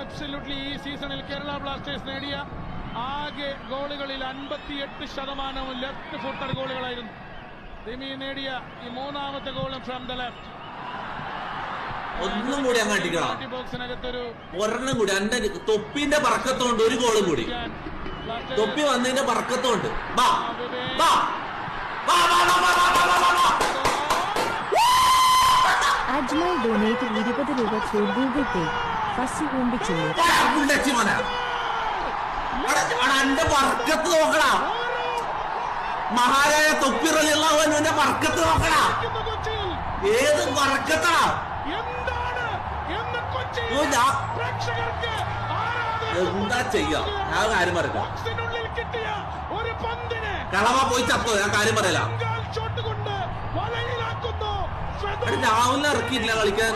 Absolutely ഈ സീസണിൽ Kerala Blasters നേടിയ ആകെ ഗോളുകളിൽ 58% ലെഫ്റ്റ് ഫുട്ടർ ഗോളുകളായിരുന്നു. റിമി നേടിയ ഈ മൂന്നാമത്തെ ഗോളും ഫ്രം ദ ലെഫ്റ്റ്. ഒന്നും കൂടി അങ്ങ് അടിക്കണം, ബോക്സിനകത്തൊരു ഒരെണ്ണം കൂടി. എന്റെ തൊപ്പിന്റെ പറക്കത്തോണ്ട് ഒരു ഗോളും കൂടി. തൊപ്പി വന്നതിന്റെ പറക്കത്തോണ്ട്. അജ്മൽ ഡൊനേറ്റ് 20 രൂപ ത്രൂ ഗൂഗിൾ പേ. ഫസി ഓമ്പിച്ചുള്ളൂ. എന്റെ പറക്കത്ത് നോക്കടാ, മഹാരായ തൊപ്പി റളിയല്ലാഹുവിന്റെ പറക്കത്ത് നോക്കടാ. ഏത് പറക്കത്താ! എന്താ ചെയ്യാ? ഞാൻ കാര്യം പറയാം, കളവ പോയി ചത്തോ? ഞാൻ കാര്യം പറയല. രാഹുലിനെ ഇറക്കിയില്ല കളിക്കാൻ.